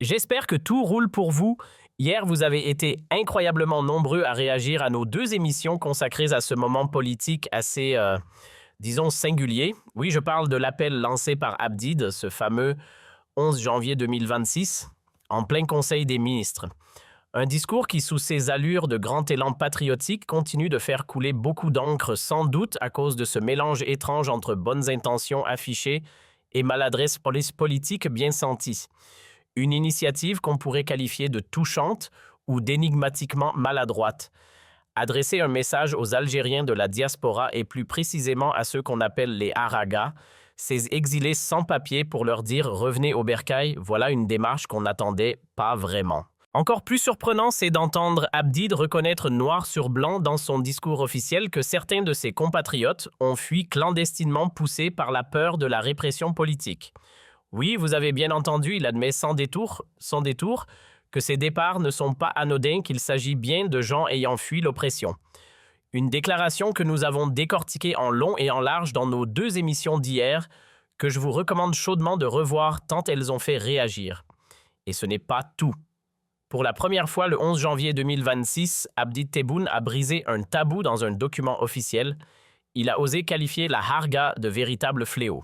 J'espère que tout roule pour vous. Hier, vous avez été incroyablement nombreux à réagir à nos deux émissions consacrées à ce moment politique assez, disons, singulier. Oui, je parle de l'appel lancé par Abdid, ce fameux 11 janvier 2026, en plein Conseil des ministres. Un discours qui, sous ses allures de grand élan patriotique, continue de faire couler beaucoup d'encre, sans doute à cause de ce mélange étrange entre bonnes intentions affichées et maladresse politique bien sentie. Une initiative qu'on pourrait qualifier de touchante ou d'énigmatiquement maladroite. Adresser un message aux Algériens de la diaspora et plus précisément à ceux qu'on appelle les Haragas, ces exilés sans papier pour leur dire « revenez au bercail », voilà une démarche qu'on n'attendait pas vraiment. Encore plus surprenant, c'est d'entendre Abdid reconnaître noir sur blanc dans son discours officiel que certains de ses compatriotes ont fui clandestinement poussés par la peur de la répression politique. Oui, vous avez bien entendu, il admet sans détour, que ces départs ne sont pas anodins, qu'il s'agit bien de gens ayant fui l'oppression. Une déclaration que nous avons décortiquée en long et en large dans nos deux émissions d'hier, que je vous recommande chaudement de revoir tant elles ont fait réagir. Et ce n'est pas tout. Pour la première fois le 11 janvier 2026, Abdid Tebboune a brisé un tabou dans un document officiel. Il a osé qualifier la Harga de véritable fléau.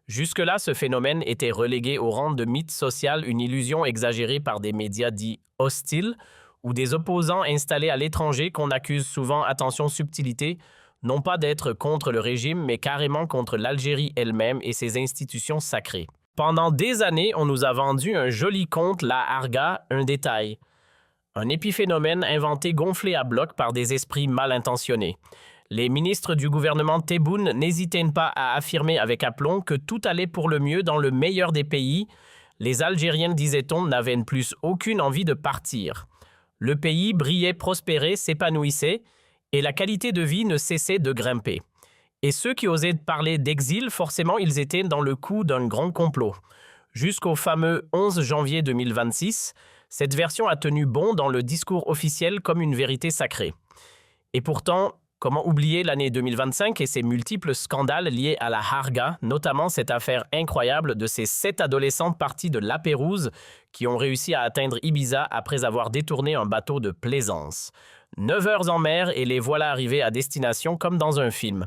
Jusque-là, ce phénomène était relégué au rang de mythe social, une illusion exagérée par des médias dits hostiles ou des opposants installés à l'étranger qu'on accuse souvent, attention subtilité, non pas d'être contre le régime, mais carrément contre l'Algérie elle-même et ses institutions sacrées. Pendant des années, on nous a vendu un joli conte, la Harga, un détail. Un épiphénomène inventé gonflé à bloc par des esprits mal intentionnés. Les ministres du gouvernement Tebboune n'hésitaient pas à affirmer avec aplomb que tout allait pour le mieux dans le meilleur des pays. Les Algériens, disait-on, n'avaient plus aucune envie de partir. Le pays brillait, prospérait, s'épanouissait, et la qualité de vie ne cessait de grimper. Et ceux qui osaient parler d'exil, forcément, ils étaient dans le coup d'un grand complot. Jusqu'au fameux 11 janvier 2026, cette version a tenu bon dans le discours officiel comme une vérité sacrée. Et pourtant, comment oublier l'année 2025 et ses multiples scandales liés à la Harga, notamment cette affaire incroyable de ces 7 adolescentes parties de La Pérouse qui ont réussi à atteindre Ibiza après avoir détourné un bateau de plaisance. 9 heures en mer et les voilà arrivées à destination comme dans un film.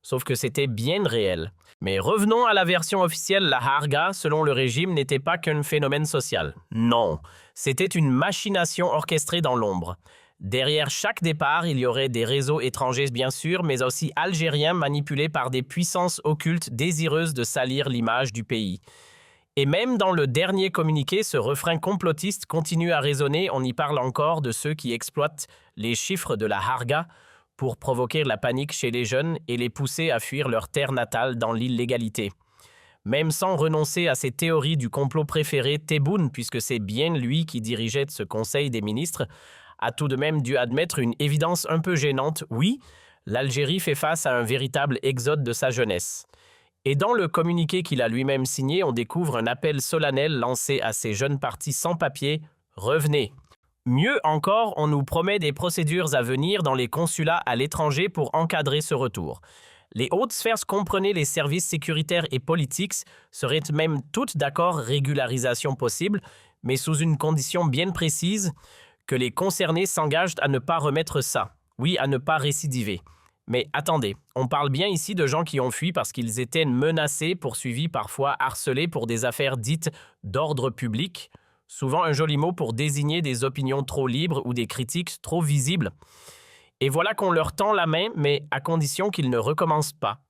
Sauf que c'était bien réel. Mais revenons à la version officielle, la Harga, selon le régime, n'était pas qu'un phénomène social. Non, c'était une machination orchestrée dans l'ombre. Derrière chaque départ, il y aurait des réseaux étrangers bien sûr, mais aussi algériens manipulés par des puissances occultes désireuses de salir l'image du pays. Et même dans le dernier communiqué, ce refrain complotiste continue à résonner, on y parle encore de ceux qui exploitent les chiffres de la Harga pour provoquer la panique chez les jeunes et les pousser à fuir leur terre natale dans l'illégalité. Même sans renoncer à ses théories du complot préféré, Tebboune, puisque c'est bien lui qui dirigeait ce conseil des ministres, a tout de même dû admettre une évidence un peu gênante. Oui, l'Algérie fait face à un véritable exode de sa jeunesse. Et dans le communiqué qu'il a lui-même signé, on découvre un appel solennel lancé à ces jeunes partis sans papier « Revenez ». Mieux encore, on nous promet des procédures à venir dans les consulats à l'étranger pour encadrer ce retour. Les hautes sphères, comprenez les services sécuritaires et politiques, seraient même toutes d'accord régularisation possible, mais sous une condition bien précise, que les concernés s'engagent à ne pas remettre ça. Oui, à ne pas récidiver. Mais attendez, on parle bien ici de gens qui ont fui parce qu'ils étaient menacés, poursuivis, parfois harcelés pour des affaires dites d'ordre public, souvent un joli mot pour désigner des opinions trop libres ou des critiques trop visibles. Et voilà qu'on leur tend la main, mais à condition qu'ils ne recommencent pas,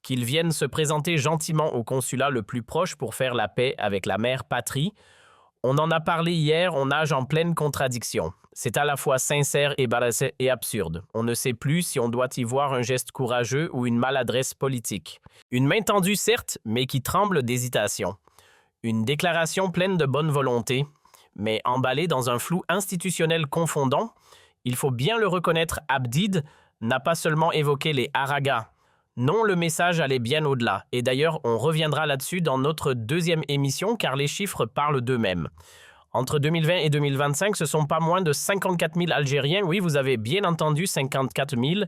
qu'ils viennent se présenter gentiment au consulat le plus proche pour faire la paix avec la mère patrie. On en a parlé hier, on nage en pleine contradiction. C'est à la fois sincère et absurde. On ne sait plus si on doit y voir un geste courageux ou une maladresse politique. Une main tendue certes, mais qui tremble d'hésitation. Une déclaration pleine de bonne volonté, mais emballée dans un flou institutionnel confondant. Il faut bien le reconnaître, Abdid n'a pas seulement évoqué les Haragas. Non, le message allait bien au-delà. Et d'ailleurs, on reviendra là-dessus dans notre deuxième émission, car les chiffres parlent d'eux-mêmes. Entre 2020 et 2025, ce sont pas moins de 54 000 Algériens, oui, vous avez bien entendu, 54 000,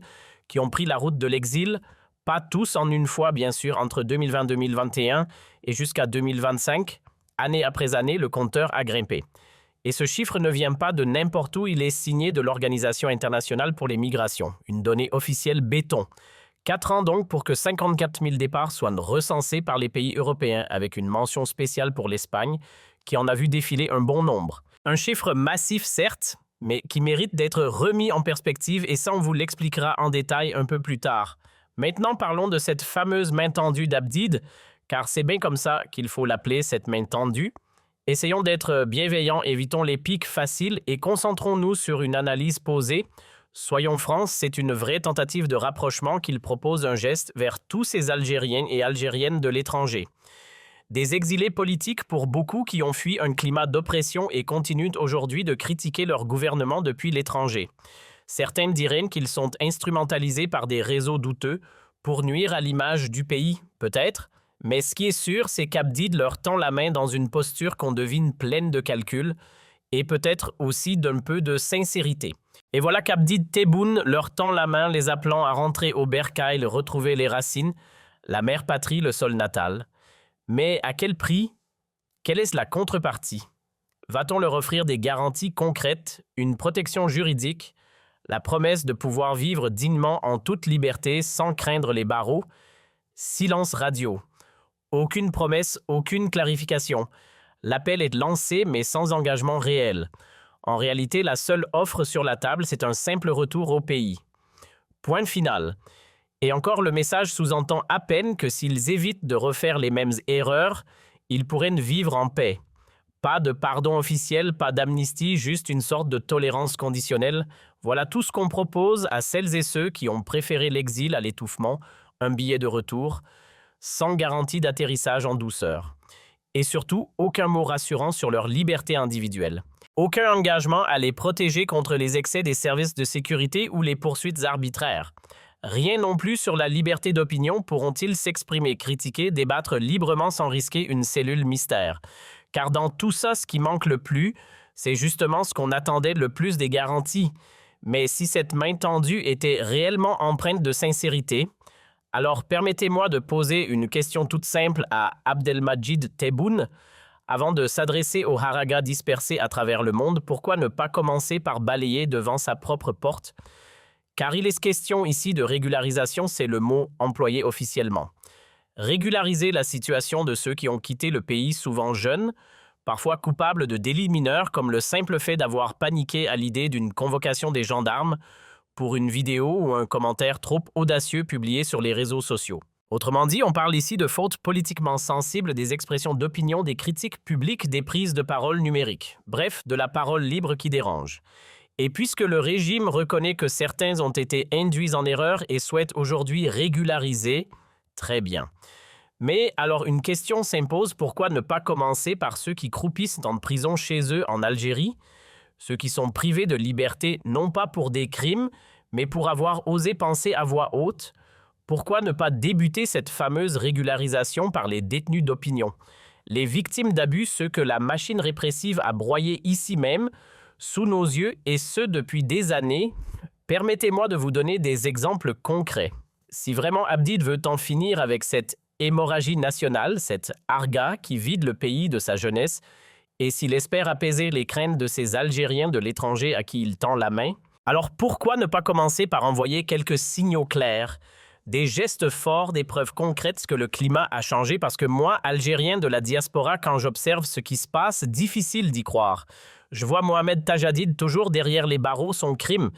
qui ont pris la route de l'exil. Pas tous en une fois, bien sûr, entre 2020 et 2021 et jusqu'à 2025. Année après année, le compteur a grimpé. Et ce chiffre ne vient pas de n'importe où, il est signé de l'Organisation internationale pour les migrations, une donnée officielle béton. 4 ans donc pour que 54 000 départs soient recensés par les pays européens, avec une mention spéciale pour l'Espagne, qui en a vu défiler un bon nombre. Un chiffre massif certes, mais qui mérite d'être remis en perspective et ça on vous l'expliquera en détail un peu plus tard. Maintenant parlons de cette fameuse main tendue d'Abdid, car c'est bien comme ça qu'il faut l'appeler, cette main tendue. Essayons d'être bienveillants, évitons les pics faciles et concentrons-nous sur une analyse posée. Soyons francs, c'est une vraie tentative de rapprochement qu'il propose un geste vers tous ces Algériens et Algériennes de l'étranger. Des exilés politiques pour beaucoup qui ont fui un climat d'oppression et continuent aujourd'hui de critiquer leur gouvernement depuis l'étranger. Certains diraient qu'ils sont instrumentalisés par des réseaux douteux pour nuire à l'image du pays, peut-être, mais ce qui est sûr, c'est qu'Abdid leur tend la main dans une posture qu'on devine pleine de calcul et peut-être aussi d'un peu de sincérité. Et voilà qu'Abdid Tebboune leur tend la main, les appelant à rentrer au bercail, retrouver les racines, la mère patrie, le sol natal. Mais à quel prix? Quelle est la contrepartie? Va-t-on leur offrir des garanties concrètes, une protection juridique, la promesse de pouvoir vivre dignement en toute liberté sans craindre les barreaux? Silence radio. Aucune promesse, aucune clarification. L'appel est lancé mais sans engagement réel. En réalité, la seule offre sur la table, c'est un simple retour au pays. Point final. Et encore, le message sous-entend à peine que s'ils évitent de refaire les mêmes erreurs, ils pourraient vivre en paix. Pas de pardon officiel, pas d'amnistie, juste une sorte de tolérance conditionnelle. Voilà tout ce qu'on propose à celles et ceux qui ont préféré l'exil à l'étouffement, un billet de retour, sans garantie d'atterrissage en douceur. Et surtout, aucun mot rassurant sur leur liberté individuelle. Aucun engagement à les protéger contre les excès des services de sécurité ou les poursuites arbitraires. Rien non plus sur la liberté d'opinion, pourront-ils s'exprimer, critiquer, débattre librement sans risquer une cellule mystère. Car dans tout ça, ce qui manque le plus, c'est justement ce qu'on attendait le plus des garanties. Mais si cette main tendue était réellement empreinte de sincérité, alors permettez-moi de poser une question toute simple à Abdelmadjid Tebboune. Avant de s'adresser aux haragas dispersés à travers le monde, pourquoi ne pas commencer par balayer devant sa propre porte? Car il est question ici de régularisation, c'est le mot employé officiellement. Régulariser la situation de ceux qui ont quitté le pays souvent jeunes, parfois coupables de délits mineurs comme le simple fait d'avoir paniqué à l'idée d'une convocation des gendarmes pour une vidéo ou un commentaire trop audacieux publié sur les réseaux sociaux. Autrement dit, on parle ici de fautes politiquement sensibles, des expressions d'opinion, des critiques publiques, des prises de parole numériques. Bref, de la parole libre qui dérange. Et puisque le régime reconnaît que certains ont été induits en erreur et souhaite aujourd'hui régulariser, très bien. Mais alors une question s'impose, pourquoi ne pas commencer par ceux qui croupissent en prison chez eux en Algérie, ceux qui sont privés de liberté non pas pour des crimes, mais pour avoir osé penser à voix haute? Pourquoi ne pas débuter cette fameuse régularisation par les détenus d'opinion? Les victimes d'abus, ceux que la machine répressive a broyés ici même, sous nos yeux, et ce depuis des années. Permettez-moi de vous donner des exemples concrets. Si vraiment Abdid veut en finir avec cette hémorragie nationale, cette arga qui vide le pays de sa jeunesse, et s'il espère apaiser les craintes de ces Algériens de l'étranger à qui il tend la main, alors pourquoi ne pas commencer par envoyer quelques signaux clairs, des gestes forts, des preuves concrètes que le climat a changé? Parce que moi, Algérien de la diaspora, quand j'observe ce qui se passe, difficile d'y croire. Je vois Mohamed Tajadid toujours derrière les barreaux, son crime,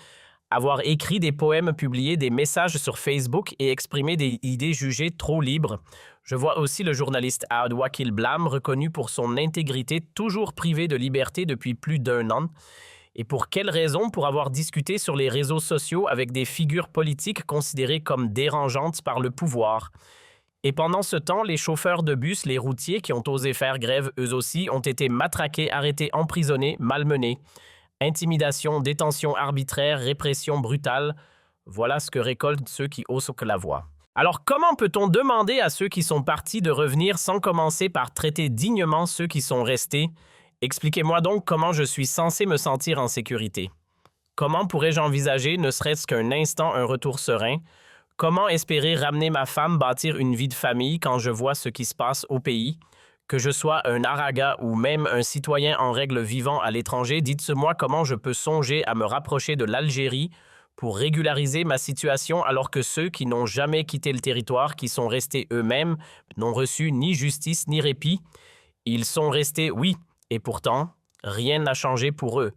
avoir écrit des poèmes, publié des messages sur Facebook et exprimé des idées jugées trop libres. Je vois aussi le journaliste Aoud Wakil Blam, reconnu pour son intégrité, toujours privé de liberté depuis plus d'1 an. Et pour quelle raison? Pour avoir discuté sur les réseaux sociaux avec des figures politiques considérées comme dérangeantes par le pouvoir. Et pendant ce temps, les chauffeurs de bus, les routiers qui ont osé faire grève eux aussi, ont été matraqués, arrêtés, emprisonnés, malmenés. Intimidation, détention arbitraire, répression brutale. Voilà ce que récoltent ceux qui haussent la voix. Alors comment peut-on demander à ceux qui sont partis de revenir sans commencer par traiter dignement ceux qui sont restés? Expliquez-moi donc comment je suis censé me sentir en sécurité. Comment pourrais-je envisager, ne serait-ce qu'un instant, un retour serein? Comment espérer ramener ma femme, bâtir une vie de famille quand je vois ce qui se passe au pays? Que je sois un Araga ou même un citoyen en règle vivant à l'étranger, dites-moi comment je peux songer à me rapprocher de l'Algérie pour régulariser ma situation alors que ceux qui n'ont jamais quitté le territoire, qui sont restés eux-mêmes, n'ont reçu ni justice ni répit. Ils sont restés, oui, et pourtant, rien n'a changé pour eux.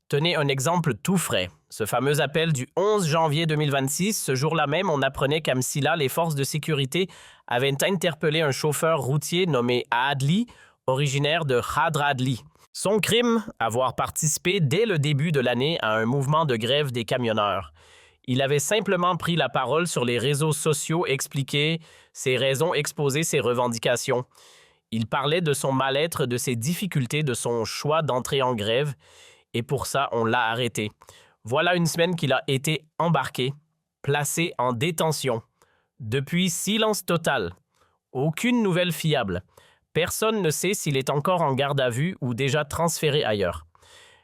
Tenez un exemple tout frais. Ce fameux appel du 11 janvier 2026, ce jour-là même, on apprenait qu'à Msila, les forces de sécurité avaient interpellé un chauffeur routier nommé Adli, originaire de Khadradli. Son crime, avoir participé dès le début de l'année à un mouvement de grève des camionneurs. Il avait simplement pris la parole sur les réseaux sociaux, expliqué ses raisons, exposé ses revendications. Il parlait de son mal-être, de ses difficultés, de son choix d'entrer en grève. Et pour ça, on l'a arrêté. Voilà une semaine qu'il a été embarqué, placé en détention. Depuis, silence total. Aucune nouvelle fiable. Personne ne sait s'il est encore en garde à vue ou déjà transféré ailleurs.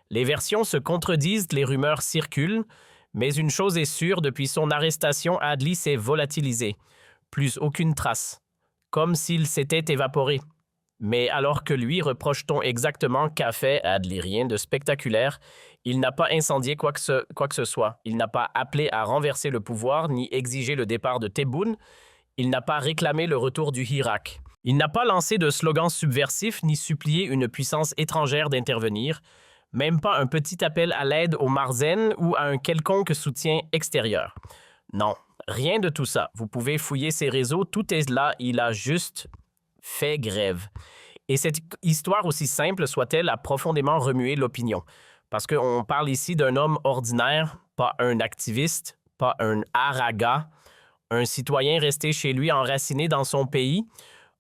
Les versions se contredisent, les rumeurs circulent, mais une chose est sûre, depuis son arrestation, Adli s'est volatilisé. Plus aucune trace. Comme s'il s'était évaporé. Mais alors que lui, reproche-t-on exactement qu'a fait Adli? Rien de spectaculaire. Il n'a pas incendié quoi que ce soit. Il n'a pas appelé à renverser le pouvoir, ni exigé le départ de Tebboune. Il n'a pas réclamé le retour du Hirak. Il n'a pas lancé de slogans subversifs, ni supplié une puissance étrangère d'intervenir. Même pas un petit appel à l'aide au Marzen ou à un quelconque soutien extérieur. Non, rien de tout ça. Vous pouvez fouiller ses réseaux, tout est là. Il a juste fait grève. Et cette histoire, aussi simple soit-elle, a profondément remué l'opinion. Parce qu'on parle ici d'un homme ordinaire, pas un activiste, pas un Araga, un citoyen resté chez lui enraciné dans son pays,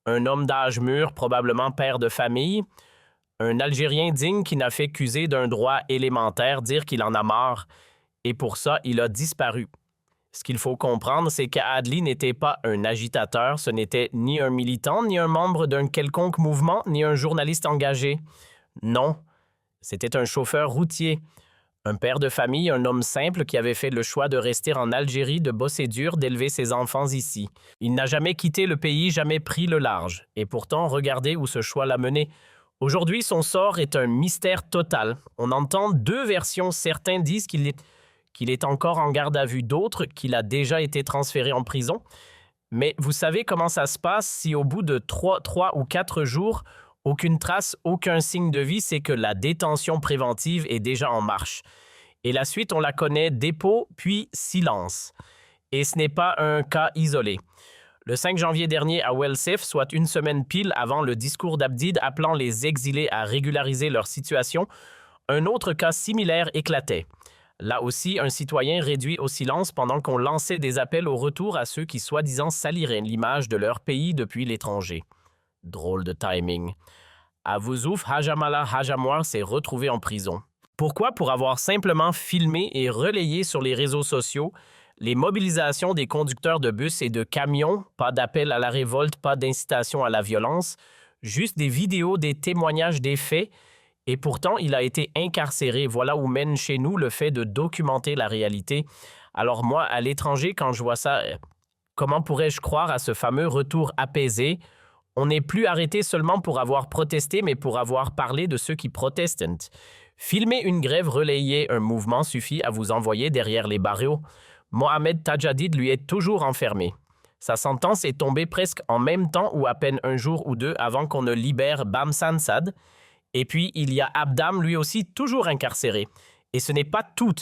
un homme d'âge mûr, probablement père de famille, un Algérien digne qui n'a fait qu'user d'un droit élémentaire, dire qu'il en a marre, et pour ça, il a disparu. Ce qu'il faut comprendre, c'est qu'Adli n'était pas un agitateur, ce n'était ni un militant, ni un membre d'un quelconque mouvement, ni un journaliste engagé. Non, c'était un chauffeur routier, un père de famille, un homme simple qui avait fait le choix de rester en Algérie, de bosser dur, d'élever ses enfants ici. Il n'a jamais quitté le pays, jamais pris le large. Et pourtant, regardez où ce choix l'a mené. Aujourd'hui, son sort est un mystère total. On entend deux versions. Certains disent qu'il est encore en garde à vue, d'autres qu'il a déjà été transféré en prison. Mais vous savez comment ça se passe si au bout de 3 ou 4 jours, aucune trace, aucun signe de vie, c'est que la détention préventive est déjà en marche. Et la suite, on la connaît, dépôt, puis silence. Et ce n'est pas un cas isolé. Le 5 janvier dernier à Welsef, soit une semaine pile avant le discours d'Abdid appelant les exilés à régulariser leur situation, un autre cas similaire éclatait. Là aussi, un citoyen réduit au silence pendant qu'on lançait des appels au retour à ceux qui soi-disant saliraient l'image de leur pays depuis l'étranger. Drôle de timing. À Vouzouf, Hajamala Hajamwar s'est retrouvé en prison. Pourquoi? Pour avoir simplement filmé et relayé sur les réseaux sociaux les mobilisations des conducteurs de bus et de camions, pas d'appel à la révolte, pas d'incitation à la violence, juste des vidéos, des témoignages, des faits. Et pourtant, il a été incarcéré. Voilà où mène chez nous le fait de documenter la réalité. Alors moi, à l'étranger, quand je vois ça, comment pourrais-je croire à ce fameux retour apaisé? On n'est plus arrêté seulement pour avoir protesté, mais pour avoir parlé de ceux qui protestent. Filmer une grève, relayer un mouvement suffit à vous envoyer derrière les barreaux. Mohamed Tajadid lui est toujours enfermé. Sa sentence est tombée presque en même temps ou à peine un jour ou deux avant qu'on ne libère Bamsan Sad. Et puis, il y a Abdam, lui aussi, toujours incarcéré. Et ce n'est pas tout.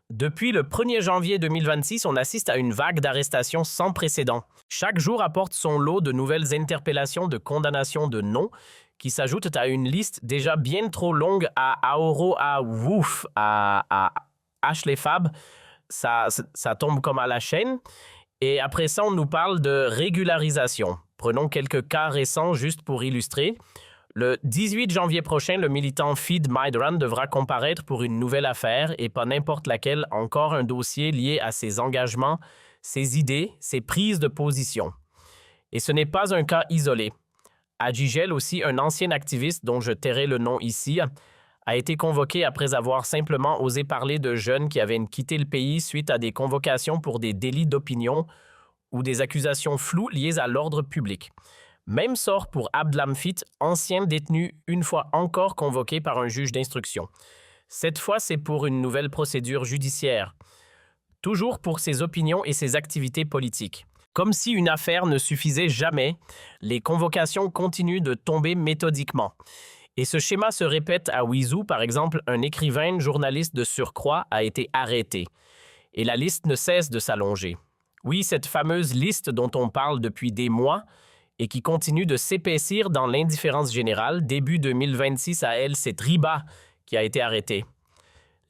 Depuis le 1er janvier 2026, on assiste à une vague d'arrestations sans précédent. Chaque jour apporte son lot de nouvelles interpellations, de condamnations de non, qui s'ajoutent à une liste déjà bien trop longue à Aoro, à Wouf, à Ashley Fab. Ça tombe comme à la chaîne. Et après ça, on nous parle de régularisation. Prenons quelques cas récents juste pour illustrer. Le 18 janvier prochain, le militant Feed Maidran devra comparaître pour une nouvelle affaire et pas n'importe laquelle, encore un dossier lié à ses engagements, ses idées, ses prises de position. Et ce n'est pas un cas isolé. Adjigel, aussi un ancien activiste dont je tairai le nom ici, a été convoqué après avoir simplement osé parler de jeunes qui avaient quitté le pays suite à des convocations pour des délits d'opinion ou des accusations floues liées à l'ordre public. Même sort pour Abdlamfit, ancien détenu une fois encore convoqué par un juge d'instruction. Cette fois, c'est pour une nouvelle procédure judiciaire. Toujours pour ses opinions et ses activités politiques. Comme si une affaire ne suffisait jamais, les convocations continuent de tomber méthodiquement. Et ce schéma se répète à Wizou, par exemple, un écrivain journaliste de surcroît a été arrêté. Et la liste ne cesse de s'allonger. Oui, cette fameuse liste dont on parle depuis des mois et qui continue de s'épaissir dans l'indifférence générale, début 2026 à elle, c'est Riba qui a été arrêté.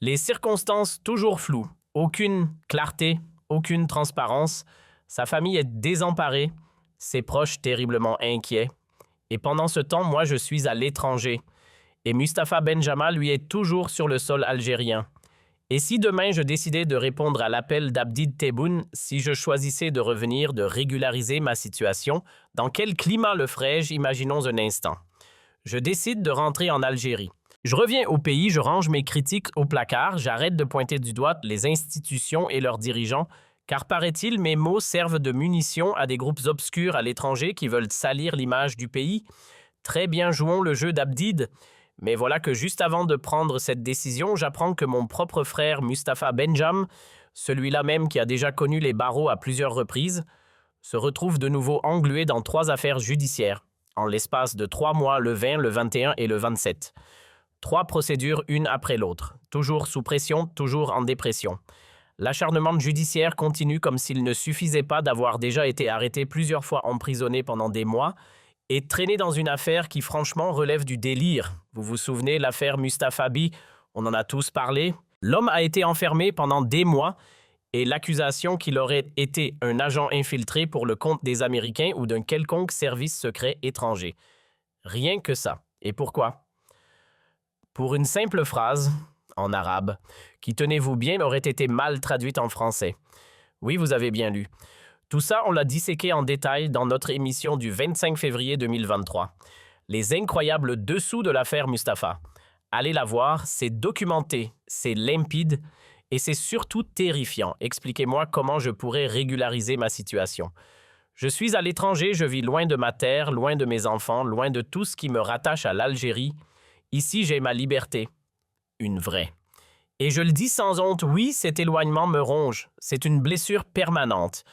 Les circonstances toujours floues, aucune clarté, aucune transparence. Sa famille est désemparée, ses proches terriblement inquiets. Et pendant ce temps, moi, je suis à l'étranger. Et Mustapha Benjama, lui, est toujours sur le sol algérien. Et si demain, je décidais de répondre à l'appel d'Abdid Tebboune, si je choisissais de revenir, de régulariser ma situation, dans quel climat le ferais-je? Imaginons un instant. Je décide de rentrer en Algérie. Je reviens au pays, je range mes critiques au placard, j'arrête de pointer du doigt les institutions et leurs dirigeants, car paraît-il, mes mots servent de munitions à des groupes obscurs à l'étranger qui veulent salir l'image du pays. Très bien, jouons le jeu d'Abdid. Mais voilà que juste avant de prendre cette décision, j'apprends que mon propre frère Mustapha Benjam, celui-là même qui a déjà connu les barreaux à plusieurs reprises, se retrouve de nouveau englué dans 3 affaires judiciaires, en l'espace de 3 mois, le 20, le 21 et le 27. 3 procédures, une après l'autre, toujours sous pression, toujours en dépression. L'acharnement judiciaire continue comme s'il ne suffisait pas d'avoir déjà été arrêté plusieurs fois emprisonné pendant des mois et traîné dans une affaire qui franchement relève du délire. Vous vous souvenez, l'affaire Mustapha Bi, on en a tous parlé. L'homme a été enfermé pendant des mois et l'accusation qu'il aurait été un agent infiltré pour le compte des Américains ou d'un quelconque service secret étranger. Rien que ça. Et pourquoi? Pour une simple phrase, en arabe, qui, tenez-vous bien, aurait été mal traduite en français. Oui, vous avez bien lu. Tout ça, on l'a disséqué en détail dans notre émission du 25 février 2023. Les incroyables dessous de l'affaire Mustapha. Allez la voir, c'est documenté, c'est limpide et c'est surtout terrifiant. Expliquez-moi comment je pourrais régulariser ma situation. Je suis à l'étranger, je vis loin de ma terre, loin de mes enfants, loin de tout ce qui me rattache à l'Algérie. Ici, j'ai ma liberté. Une vraie. Et je le dis sans honte, oui, cet éloignement me ronge. C'est une blessure permanente.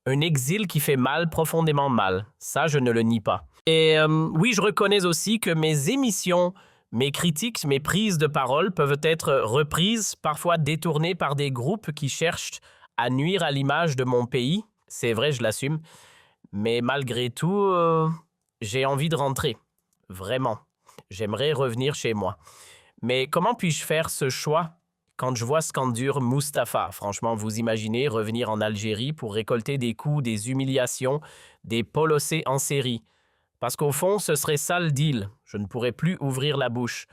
Un exil qui fait mal, profondément mal. Ça, je ne le nie pas. Et oui, je reconnais aussi que mes émissions, mes critiques, mes prises de parole peuvent être reprises, parfois détournées par des groupes qui cherchent à nuire à l'image de mon pays. C'est vrai, je l'assume. Mais malgré tout, j'ai envie de rentrer. Vraiment. J'aimerais revenir chez moi. Mais comment puis-je faire ce choix quand je vois ce qu'endure Mustapha? Franchement, vous imaginez revenir en Algérie pour récolter des coups, des humiliations, des polossés en série. Parce qu'au fond, ce serait ça le deal. Je ne pourrais plus ouvrir la bouche,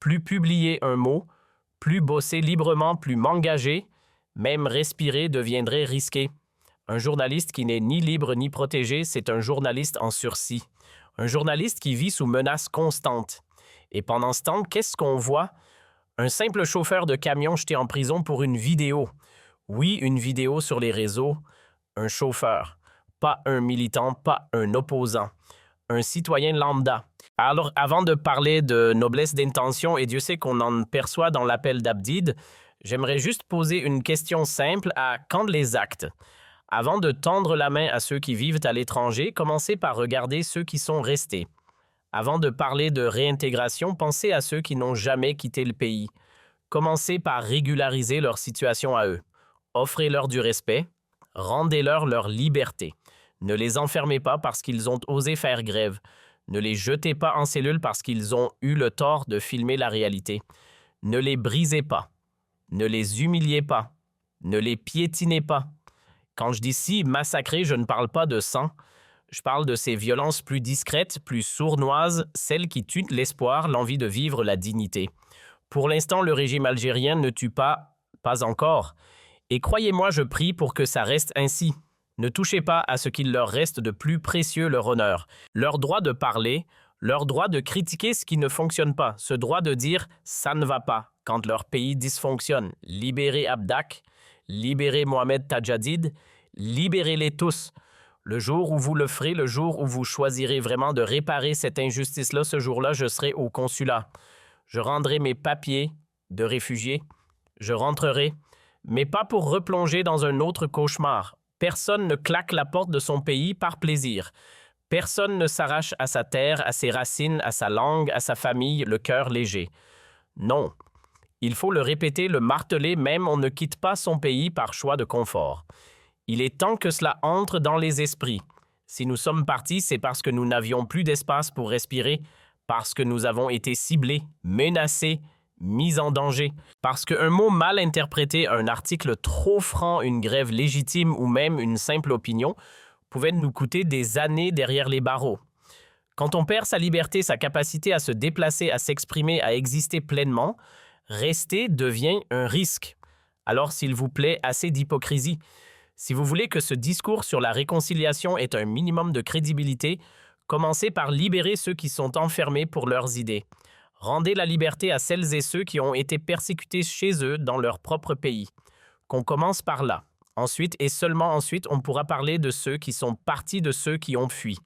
plus publier un mot, plus bosser librement, plus m'engager. Même respirer deviendrait risqué. Un journaliste qui n'est ni libre ni protégé, c'est un journaliste en sursis. Un journaliste qui vit sous menace constante. Et pendant ce temps, qu'est-ce qu'on voit? Un simple chauffeur de camion jeté en prison pour une vidéo. Oui, une vidéo sur les réseaux. Un chauffeur. Pas un militant, pas un opposant. Un citoyen lambda. Alors, avant de parler de noblesse d'intention, et Dieu sait qu'on en perçoit dans l'appel d'Abdid, j'aimerais juste poser une question simple à quand les actes? Avant de tendre la main à ceux qui vivent à l'étranger, commencez par regarder ceux qui sont restés. Avant de parler de réintégration, pensez à ceux qui n'ont jamais quitté le pays. Commencez par régulariser leur situation à eux. Offrez-leur du respect. Rendez-leur leur liberté. Ne les enfermez pas parce qu'ils ont osé faire grève. Ne les jetez pas en cellule parce qu'ils ont eu le tort de filmer la réalité. Ne les brisez pas. Ne les humiliez pas. Ne les piétinez pas. Quand je dis si massacrer, je ne parle pas de sang. Je parle de ces violences plus discrètes, plus sournoises, celles qui tuent l'espoir, l'envie de vivre, la dignité. Pour l'instant, le régime algérien ne tue pas encore. Et croyez-moi, je prie pour que ça reste ainsi. Ne touchez pas à ce qu'il leur reste de plus précieux, leur honneur. Leur droit de parler, leur droit de critiquer ce qui ne fonctionne pas, ce droit de dire « ça ne va pas » quand leur pays dysfonctionne. Libérez Abdak, libérez Mohamed Tajadid, libérez-les tous. Le jour où vous le ferez, le jour où vous choisirez vraiment de réparer cette injustice-là, ce jour-là, je serai au consulat. Je rendrai mes papiers de réfugié. Je rentrerai, mais pas pour replonger dans un autre cauchemar. Personne ne claque la porte de son pays par plaisir. Personne ne s'arrache à sa terre, à ses racines, à sa langue, à sa famille, le cœur léger. Non. Il faut le répéter, le marteler, même on ne quitte pas son pays par choix de confort. Il est temps que cela entre dans les esprits. Si nous sommes partis, c'est parce que nous n'avions plus d'espace pour respirer, parce que nous avons été ciblés, menacés, mis en danger, parce qu'un mot mal interprété, un article trop franc, une grève légitime ou même une simple opinion pouvait nous coûter des années derrière les barreaux. Quand on perd sa liberté, sa capacité à se déplacer, à s'exprimer, à exister pleinement, rester devient un risque. Alors, s'il vous plaît, assez d'hypocrisie. Si vous voulez que ce discours sur la réconciliation ait un minimum de crédibilité, commencez par libérer ceux qui sont enfermés pour leurs idées. Rendez la liberté à celles et ceux qui ont été persécutés chez eux dans leur propre pays. Qu'on commence par là. Ensuite, et seulement ensuite, on pourra parler de ceux qui sont partis de ceux qui ont fui.